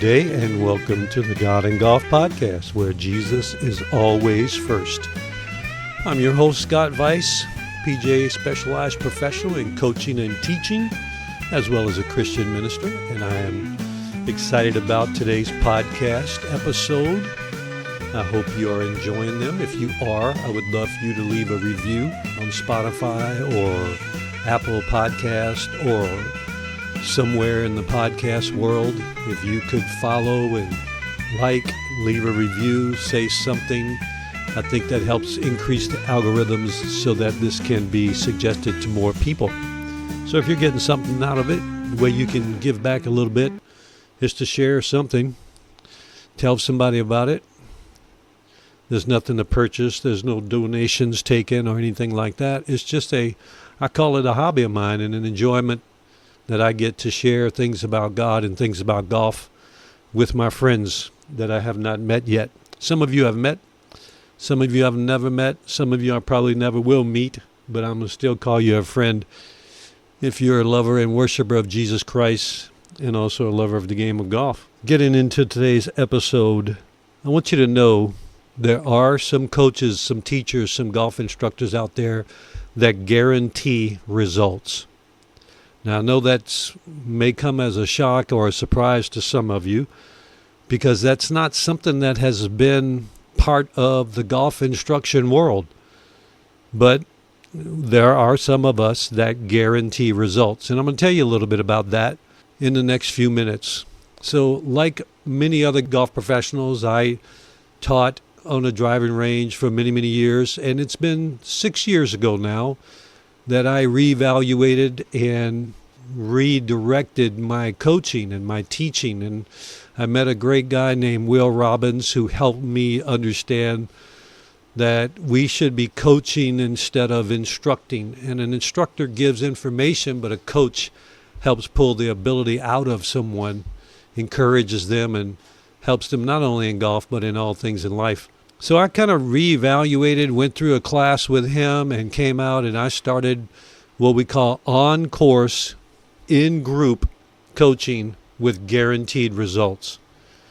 day, and welcome to the God and Golf Podcast, where Jesus is always first. I'm your host, Scott Weiss, PGA Specialized Professional in coaching and teaching, as well as a Christian minister, and I am excited about today's podcast episode. I hope you are enjoying them. If you are, I would love for you to leave a review on Spotify or Apple Podcast or somewhere in the podcast world. If you could follow and leave a review, say something, I think that helps increase the algorithms so that this can be suggested to more people. So if you're getting something out of it, the way you can give back a little bit is to share something. Tell somebody about it. There's nothing to purchase. There's no donations taken or anything like that. It's just I call it a hobby of mine and an enjoyment that I get to share things about God and things about golf with my friends that I have not met yet. Some of you have met. Some of you have never met. Some of you I probably never will meet, but I'm going to still call you a friend if you're a lover and worshiper of Jesus Christ and also a lover of the game of golf. Getting into today's episode, I want you to know there are some coaches, some teachers, some golf instructors out there that guarantee results. Now, I know that may come as a shock or a surprise to some of you because that's not something that has been part of the golf instruction world. But there are some of us that guarantee results. And I'm going to tell you a little bit about that in the next few minutes. So, like many other golf professionals, I taught on a driving range for many, many years. And it's been 6 years ago now that I reevaluated and redirected my coaching and my teaching. And I met a great guy named Will Robbins who helped me understand that we should be coaching instead of instructing. And an instructor gives information, but a coach helps pull the ability out of someone, encourages them, and helps them not only in golf, but in all things in life. So I kind of reevaluated, went through a class with him and came out and I started what we call on-course, in-group coaching with guaranteed results.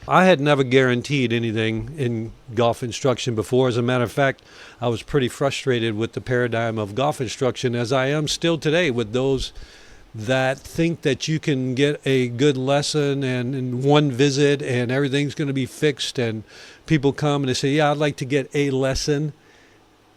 I had never guaranteed anything in golf instruction before. As a matter of fact, I was pretty frustrated with the paradigm of golf instruction, as I am still today, with those that think that you can get a good lesson and in one visit and everything's going to be fixed, and people come and they say, yeah, I'd like to get a lesson.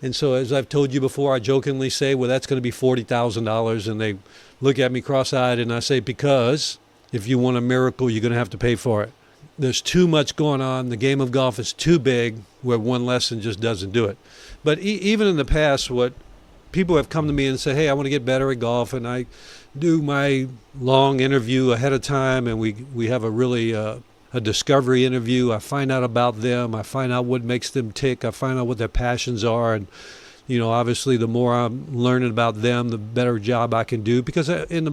And so as I've told you before, I jokingly say, well, that's going to be $40,000. And they look at me cross-eyed and I say, because if you want a miracle, you're going to have to pay for it. There's too much going on. The game of golf is too big where one lesson just doesn't do it. But even in the past, what people have come to me and say, hey, I want to get better at golf, and I do my long interview ahead of time, and we have a really a discovery interview. I find out about them. I find out what makes them tick. I find out what their passions are, and obviously, the more I'm learning about them, the better job I can do. Because at the end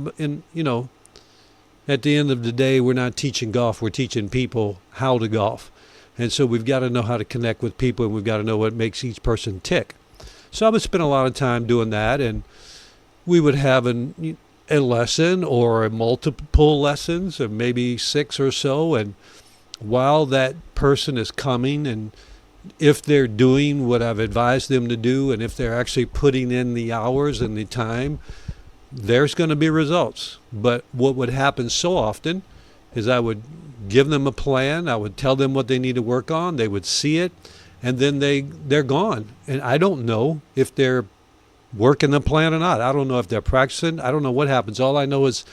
of the day, we're not teaching golf. We're teaching people how to golf, and so we've got to know how to connect with people, and we've got to know what makes each person tick. So I would spend a lot of time doing that, and we would have a lesson or multiple lessons, or maybe 6 or so. And while that person is coming, and if they're doing what I've advised them to do, and if they're actually putting in the hours and the time, there's going to be results. But what would happen so often is I would give them a plan. I would tell them what they need to work on. They would see it, and then they're gone. And I don't know if they're working the plan or not. I don't know if they're practicing. I don't know what happens. All I know is,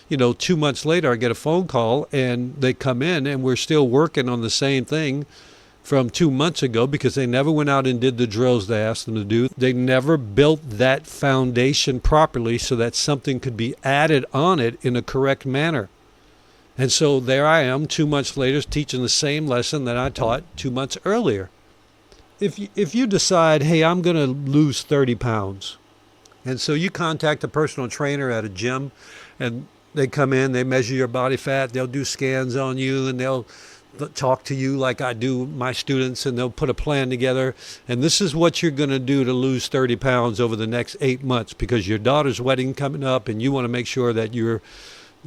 2 months later, I get a phone call and they come in and we're still working on the same thing from 2 months ago because they never went out and did the drills they asked them to do. They never built that foundation properly so that something could be added on it in a correct manner. And so there I am 2 months later teaching the same lesson that I taught 2 months earlier. If you decide, hey, I'm going to lose 30 pounds, and so you contact a personal trainer at a gym, and they come in, they measure your body fat, they'll do scans on you, and they'll talk to you like I do my students, and they'll put a plan together, and this is what you're going to do to lose 30 pounds over the next 8 months because your daughter's wedding coming up, and you want to make sure that you're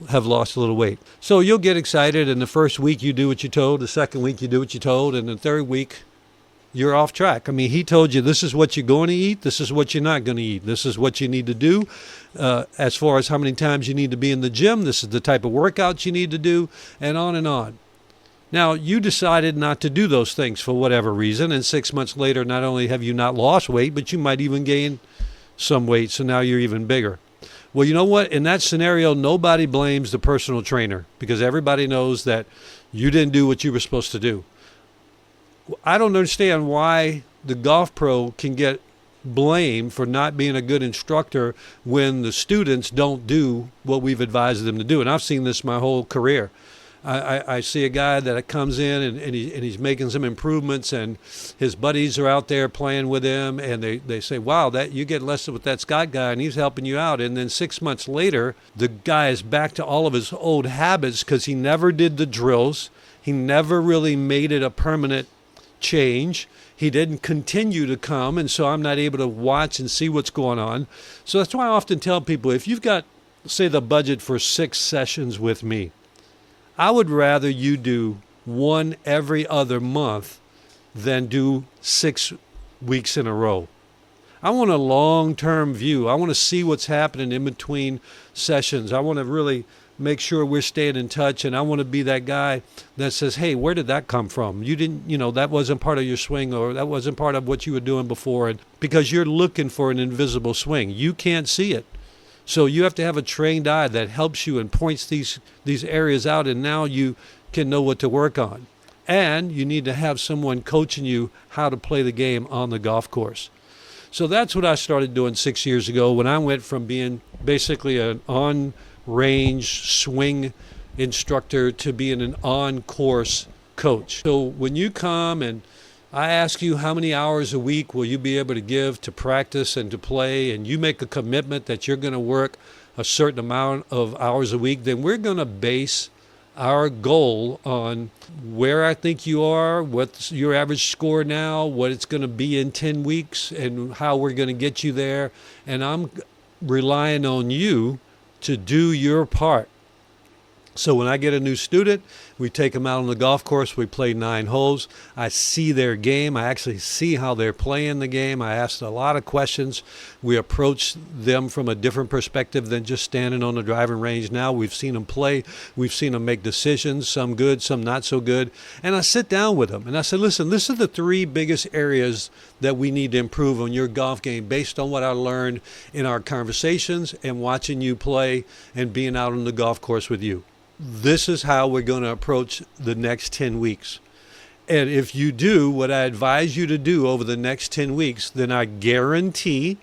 have lost a little weight. So you'll get excited, and the first week you do what you're told, the second week you do what you're told, and the third week you're off track. I mean, he told you this is what you're going to eat, this is what you're not going to eat, this is what you need to do. As far as how many times you need to be in the gym, this is the type of workouts you need to do, and on and on. Now, you decided not to do those things for whatever reason, and 6 months later, not only have you not lost weight, but you might even gain some weight, so now you're even bigger. Well, you know what? In that scenario, nobody blames the personal trainer because everybody knows that you didn't do what you were supposed to do. I don't understand why the golf pro can get blamed for not being a good instructor when the students don't do what we've advised them to do. And I've seen this my whole career. I see a guy that comes in and he's making some improvements, and his buddies are out there playing with him, and they say, wow, that you get lesson with that Scott guy and he's helping you out. And then 6 months later, the guy is back to all of his old habits because he never did the drills. He never really made it a permanent change. He didn't continue to come, and so I'm not able to watch and see what's going on. So that's why I often tell people, if you've got, say, the budget for 6 sessions with me, I would rather you do one every other month than do 6 weeks in a row. I want a long-term view. I want to see what's happening in between sessions. I want to really make sure we're staying in touch, and I want to be that guy that says, hey, where did that come from? You didn't, that wasn't part of your swing, or that wasn't part of what you were doing before, and because you're looking for an invisible swing. You can't see it. So you have to have a trained eye that helps you and points these areas out, and now you can know what to work on. And you need to have someone coaching you how to play the game on the golf course. So that's what I started doing 6 years ago when I went from being basically an on-range swing instructor to being an on-course coach. So when you come and I ask you how many hours a week will you be able to give to practice and to play, and you make a commitment that you're going to work a certain amount of hours a week, then we're going to base our goal on where I think you are, what's your average score now, what it's going to be in 10 weeks, and how we're going to get you there. And I'm relying on you to do your part. So when I get a new student, we take them out on the golf course. We play 9 holes. I see their game. I actually see how they're playing the game. I ask a lot of questions. We approach them from a different perspective than just standing on the driving range. Now we've seen them play. We've seen them make decisions, some good, some not so good. And I sit down with them and I said, listen, this are the 3 biggest areas that we need to improve on your golf game based on what I learned in our conversations and watching you play and being out on the golf course with you. This is how we're going to approach the next 10 weeks. And if you do what I advise you to do over the next 10 weeks, then I guarantee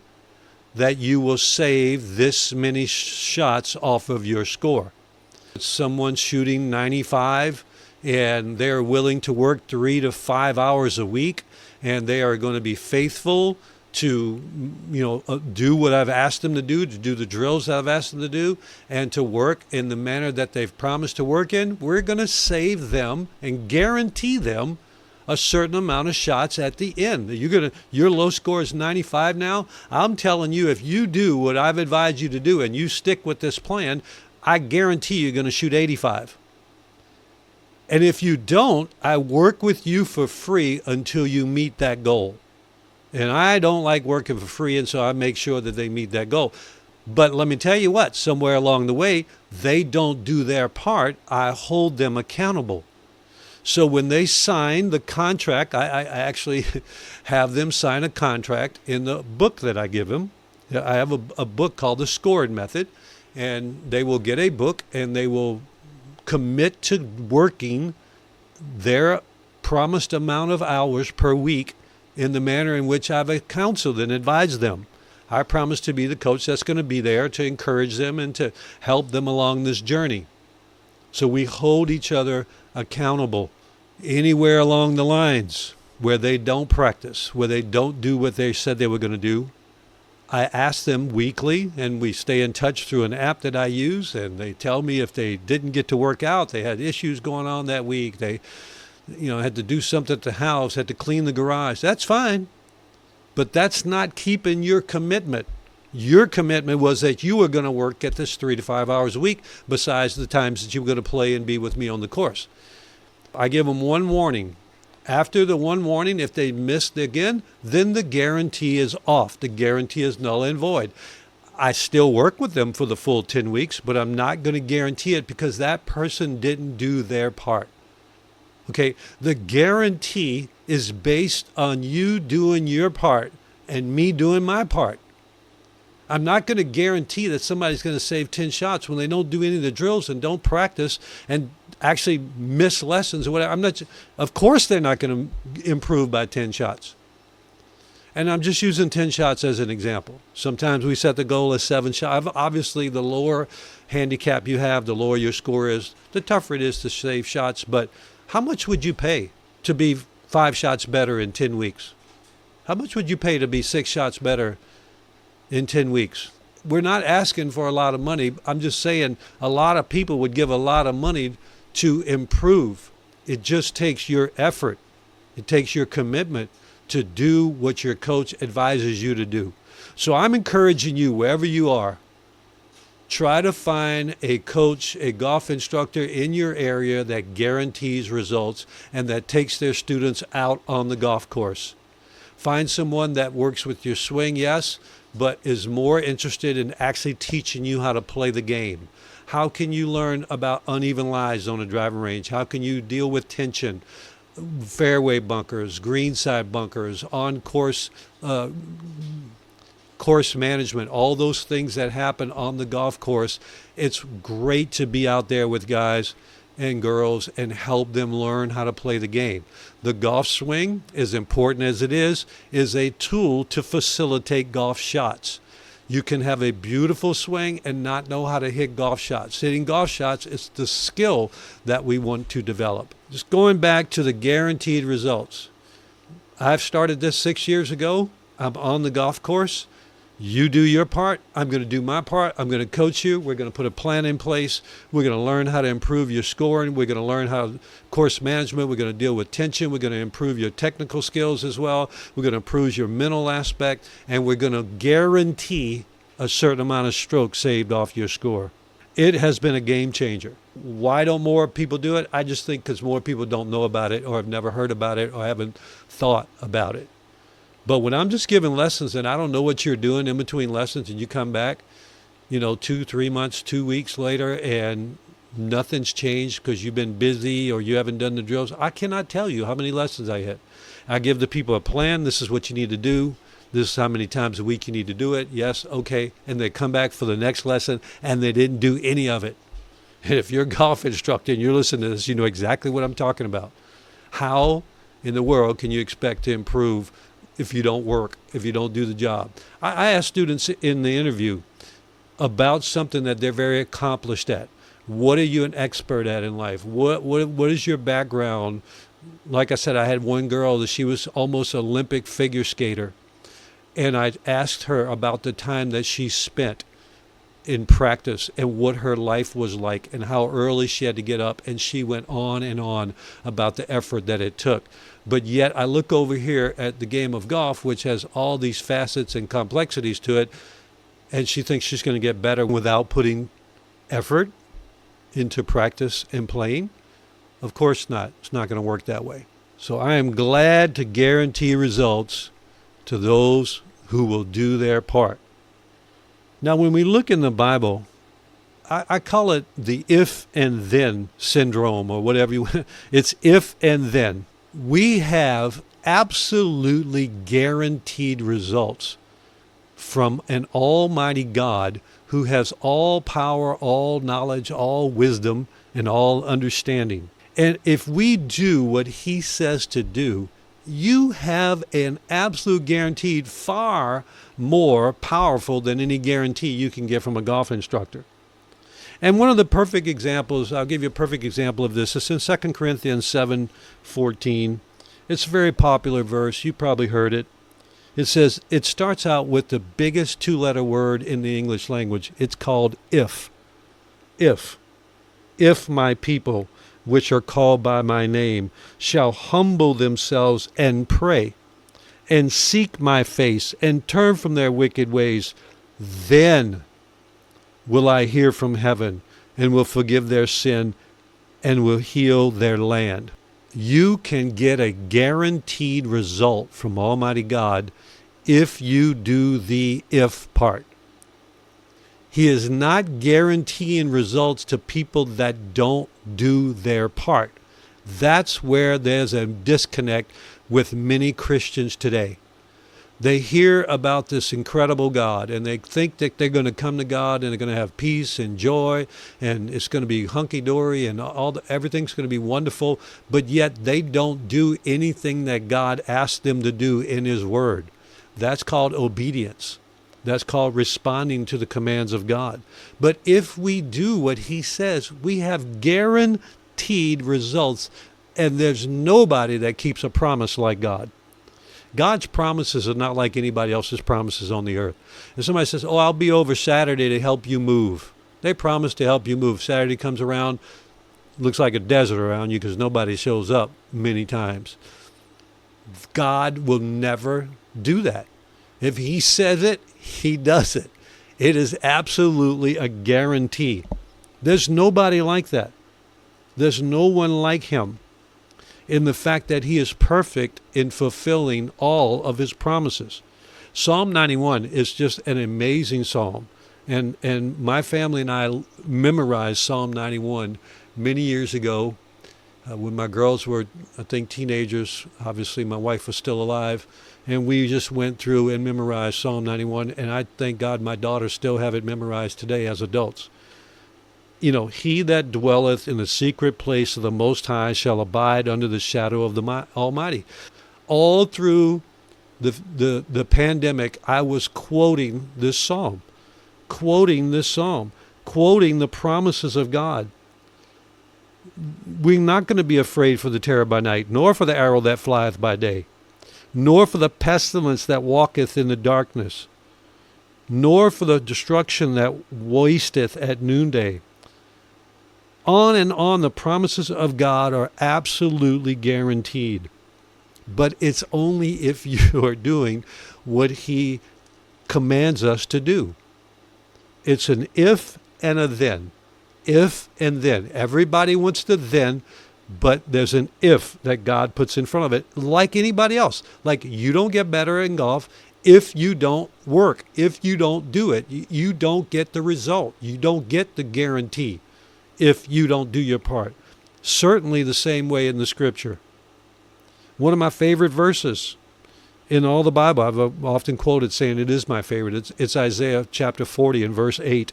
that you will save this many shots off of your score. Someone shooting 95 and they're willing to work 3 to 5 hours a week, and they are going to be faithful to do what I've asked them to do the drills that I've asked them to do, and to work in the manner that they've promised to work in, we're going to save them and guarantee them a certain amount of shots at the end. Your low score is 95 now. I'm telling you, if you do what I've advised you to do and you stick with this plan, I guarantee you're going to shoot 85. And if you don't, I work with you for free until you meet that goal. And I don't like working for free, and so I make sure that they meet that goal. But let me tell you what, somewhere along the way, they don't do their part. I hold them accountable. So when they sign the contract, I actually have them sign a contract in the book that I give them. I have a book called The Scored Method, and they will get a book, and they will commit to working their promised amount of hours per week in the manner in which I've counseled and advised them. I promise to be the coach that's going to be there to encourage them and to help them along this journey. So we hold each other accountable. Anywhere along the lines where they don't practice, where they don't do what they said they were going to do, I ask them weekly, and we stay in touch through an app that I use, and they tell me if they didn't get to work out, they had issues going on that week, they had to do something at the house, had to clean the garage. That's fine. But that's not keeping your commitment. Your commitment was that you were going to work at this 3 to 5 hours a week besides the times that you were going to play and be with me on the course. I give them one warning. After the one warning, if they missed again, then the guarantee is off. The guarantee is null and void. I still work with them for the full 10 weeks, but I'm not going to guarantee it because that person didn't do their part. Okay, the guarantee is based on you doing your part and me doing my part. I'm not going to guarantee that somebody's going to save 10 shots when they don't do any of the drills and don't practice and actually miss lessons or whatever. Of course they're not going to improve by 10 shots. And I'm just using 10 shots as an example. Sometimes we set the goal as 7 shots. Obviously, the lower handicap you have, the lower your score is, the tougher it is to save shots. But how much would you pay to be 5 shots better in 10 weeks? How much would you pay to be 6 shots better in 10 weeks? We're not asking for a lot of money. I'm just saying a lot of people would give a lot of money to improve. It just takes your effort. It takes your commitment to do what your coach advises you to do. So I'm encouraging you, wherever you are, try to find a coach, a golf instructor in your area that guarantees results and that takes their students out on the golf course. Find someone that works with your swing, yes, but is more interested in actually teaching you how to play the game. How can you learn about uneven lies on a driving range? How can you deal with tension, fairway bunkers, greenside bunkers, on course course management, all those things that happen on the golf course? It's great to be out there with guys and girls and help them learn how to play the game. The golf swing, as important as it is a tool to facilitate golf shots. You can have a beautiful swing and not know how to hit golf shots. Hitting golf shots is the skill that we want to develop. Just going back to the guaranteed results. I've started this 6 years ago. I'm on the golf course. You do your part. I'm going to do my part. I'm going to coach you. We're going to put a plan in place. We're going to learn how to improve your scoring. We're going to learn how course management. We're going to deal with tension. We're going to improve your technical skills as well. We're going to improve your mental aspect. And we're going to guarantee a certain amount of strokes saved off your score. It has been a game changer. Why don't more people do it? I just think because more people don't know about it or have never heard about it or haven't thought about it. But when I'm just giving lessons and I don't know what you're doing in between lessons and you come back, 2-3 months, 2 weeks later, and nothing's changed because you've been busy or you haven't done the drills, I cannot tell you how many lessons I hit. I give the people a plan. This is what you need to do. This is how many times a week you need to do it. Yes, okay. And they come back for the next lesson and they didn't do any of it. And if you're a golf instructor and you're listening to this, you know exactly what I'm talking about. How in the world can you expect to improve if you don't work, if you don't do the job? I ask students in the interview about something that they're very accomplished at. What are you an expert at in life? What is your background? Like I said, I had one girl that she was almost an Olympic figure skater. And I asked her about the time that she spent in practice and what her life was like and how early she had to get up. And she went on and on about the effort that it took. But yet I look over here at the game of golf, which has all these facets and complexities to it, and she thinks she's going to get better without putting effort into practice and playing. Of course not. It's not going to work that way. So I am glad to guarantee results to those who will do their part. Now, when we look in the Bible, I call it the if and then syndrome or whatever you want. It's if and then. We have absolutely guaranteed results from an almighty God who has all power, all knowledge, all wisdom, and all understanding. And if we do what he says to do, you have an absolute guaranteed far more powerful than any guarantee you can get from a golf instructor. And one of the perfect examples, I'll give you a perfect example of this. It's in 2 Corinthians 7:14. It's a very popular verse. You probably heard it. It says, it starts out with the biggest 2-letter word in the English language. It's called if. If my people, which are called by my name, shall humble themselves and pray, and seek my face, and turn from their wicked ways, then will I hear from heaven and will forgive their sin and will heal their land. You can get a guaranteed result from Almighty God if you do the if part. He is not guaranteeing results to people that don't do their part. That's where there's a disconnect with many Christians today. They hear about this incredible God and they think that they're going to come to God and they're going to have peace and joy and it's going to be hunky-dory and everything's going to be wonderful, but yet they don't do anything that God asked them to do in His Word. That's called obedience. That's called responding to the commands of God. But if we do what He says, we have guaranteed results, and there's nobody that keeps a promise like God. God's promises are not like anybody else's promises on the earth. If somebody says, oh, I'll be over Saturday to help you move. They promise to help you move. Saturday comes around, looks like a desert around you because nobody shows up many times. God will never do that. If He says it, He does it. It is absolutely a guarantee. There's nobody like that. There's no one like Him in the fact that He is perfect in fulfilling all of His promises. Psalm 91 is just an amazing psalm. And my family and I memorized Psalm 91 many years ago when my girls were, I think, teenagers. Obviously, my wife was still alive. And we just went through and memorized Psalm 91. And I thank God my daughters still have it memorized today as adults. You know, he that dwelleth in the secret place of the Most High shall abide under the shadow of the Almighty. All through the pandemic, I was quoting this psalm, quoting the promises of God. We're not going to be afraid for the terror by night, nor for the arrow that flieth by day, nor for the pestilence that walketh in the darkness, nor for the destruction that wasteth at noonday. On and on, the promises of God are absolutely guaranteed. But it's only if you are doing what He commands us to do. It's an if and a then. If and then. Everybody wants the then, but there's an if that God puts in front of it, like anybody else. Like you don't get better in golf if you don't work. If you don't do it, you don't get the result. You don't get the guarantee if you don't do your part. Certainly the same way in the Scripture. One of my favorite verses in all the Bible, I've often quoted saying it is my favorite. It's Isaiah chapter 40 and verse 8.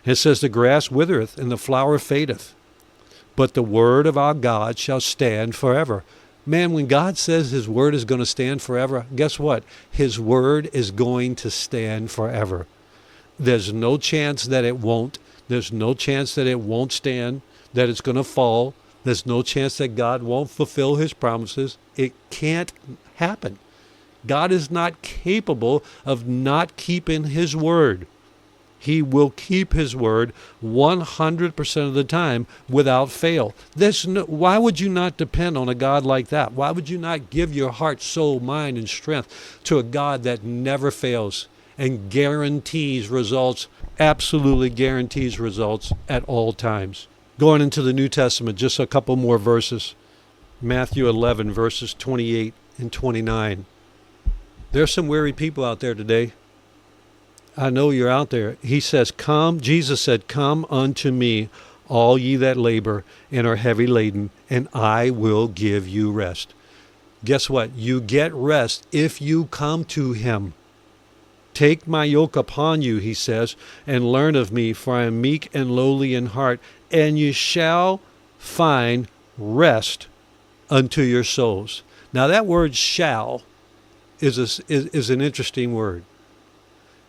It says, the grass withereth and the flower fadeth, but the word of our God shall stand forever. Man, when God says His word is going to stand forever, guess what? His word is going to stand forever. There's no chance that it won't. There's no chance that it won't stand, that it's going to fall. There's no chance that God won't fulfill His promises. It can't happen. God is not capable of not keeping His word. He will keep His word 100% of the time without fail. Why would you not depend on a God like that? Why would you not give your heart, soul, mind, and strength to a God that never fails and guarantees results, absolutely guarantees results at all times? Going into the New Testament, just a couple more verses. Matthew 11, verses 28 and 29. There's some weary people out there today. I know you're out there. He says, come, Jesus said, come unto me, all ye that labor and are heavy laden, and I will give you rest. Guess what? You get rest if you come to Him. Take my yoke upon you, He says, and learn of me, for I am meek and lowly in heart, and you shall find rest unto your souls. Now that word shall is an interesting word.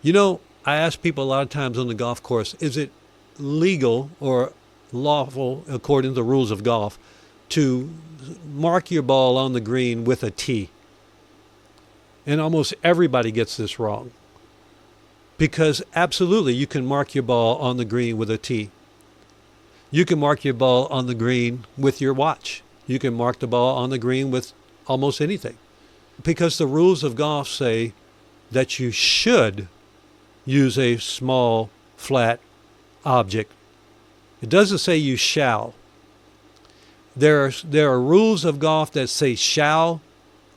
You know, I ask people a lot of times on the golf course, is it legal or lawful, according to the rules of golf, to mark your ball on the green with a T? And almost everybody gets this wrong. Because absolutely, you can mark your ball on the green with a T. You can mark your ball on the green with your watch. You can mark the ball on the green with almost anything. Because the rules of golf say that you should use a small, flat object. It doesn't say you shall. There are rules of golf that say shall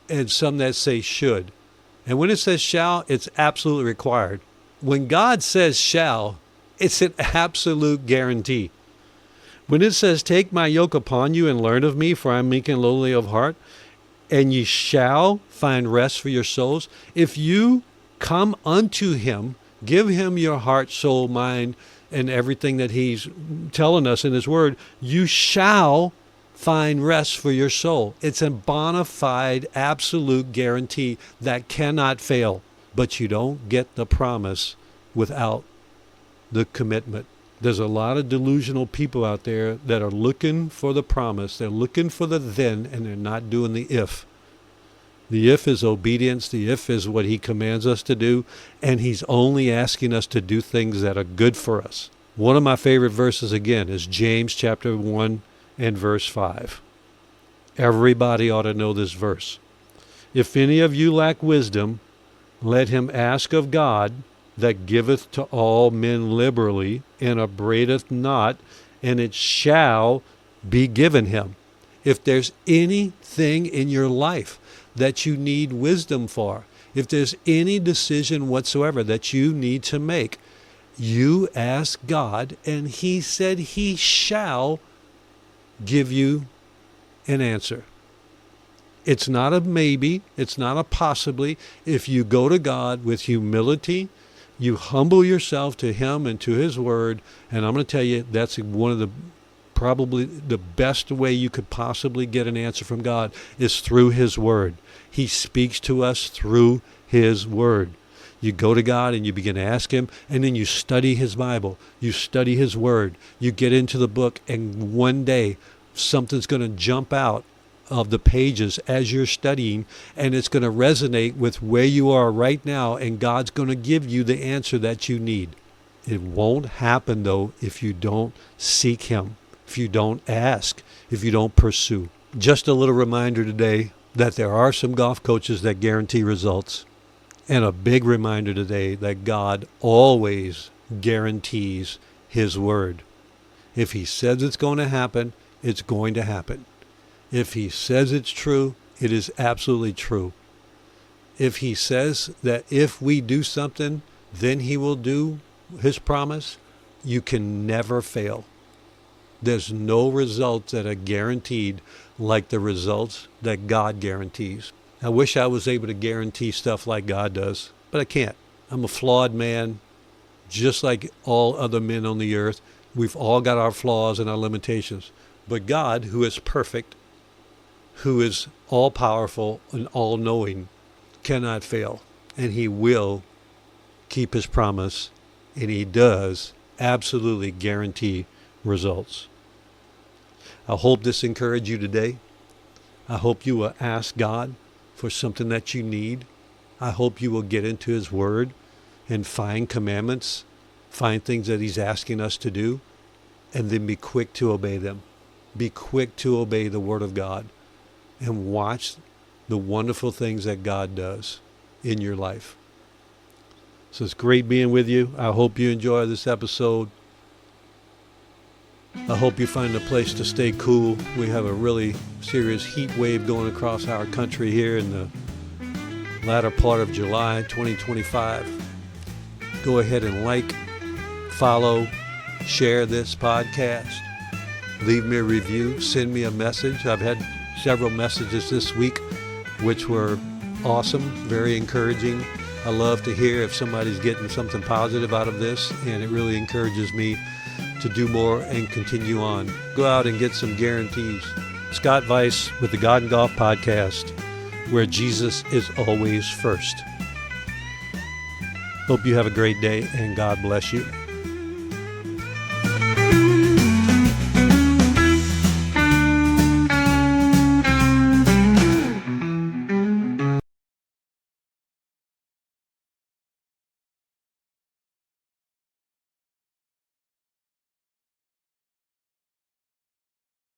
and some that say should. And when it says shall, it's absolutely required. When God says shall, it's an absolute guarantee. When it says, take my yoke upon you and learn of me, for I am meek and lowly of heart, and ye shall find rest for your souls. If you come unto him, give him your heart, soul, mind, and everything that he's telling us in his word, you shall find rest for your soul. It's a bona fide, absolute guarantee that cannot fail. But you don't get the promise without the commitment. There's a lot of delusional people out there that are looking for the promise. They're looking for the then, and they're not doing the if. The if is obedience. The if is what he commands us to do. And he's only asking us to do things that are good for us. One of my favorite verses, again, is James chapter 1 and verse 5. Everybody ought to know this verse. If any of you lack wisdom, let him ask of God, that giveth to all men liberally, and upbraideth not, and it shall be given him. If there's anything in your life that you need wisdom for, if there's any decision whatsoever that you need to make, you ask God, and he said he shall give you an answer. It's not a maybe, it's not a possibly. If you go to God with humility, you humble yourself to him and to his word, and I'm going to tell you, that's one of the probably the best way you could possibly get an answer from God is through his word. He speaks to us through his word. You go to God and you begin to ask him, and then you study his Bible. You study his word. You get into the book, and one day something's going to jump out of the pages as you're studying, and it's going to resonate with where you are right now, and God's going to give you the answer that you need. It won't happen, though, if you don't seek him, if you don't ask, if you don't pursue. Just a little reminder today that there are some golf coaches that guarantee results, and a big reminder today that God always guarantees his word. If he says it's going to happen, it's going to happen. If he says it's true, it is absolutely true. If he says that if we do something, then he will do his promise, you can never fail. There's no results that are guaranteed like the results that God guarantees. I wish I was able to guarantee stuff like God does, but I can't. I'm a flawed man, just like all other men on the earth. We've all got our flaws and our limitations. But God, who is perfect, who is all-powerful and all-knowing, cannot fail. And he will keep his promise, and he does absolutely guarantee results. I hope this encouraged you today. I hope you will ask God for something that you need. I hope you will get into his word and find commandments, find things that he's asking us to do, and then be quick to obey them. Be quick to obey the word of God and watch the wonderful things that God does in your life. So it's great being with you. I hope you enjoy this episode. I hope you find a place to stay cool. We have a really serious heat wave going across our country here in the latter part of July 2025. Go ahead and like, follow, share this podcast. Leave me a review. Send me a message. I've had several messages this week which were awesome, very encouraging. I love to hear if somebody's getting something positive out of this, and it really encourages me to do more and continue on. Go out and get some guarantees. Scott Weiss with the God and Golf Podcast, where Jesus is always first. Hope you have a great day, and God bless you.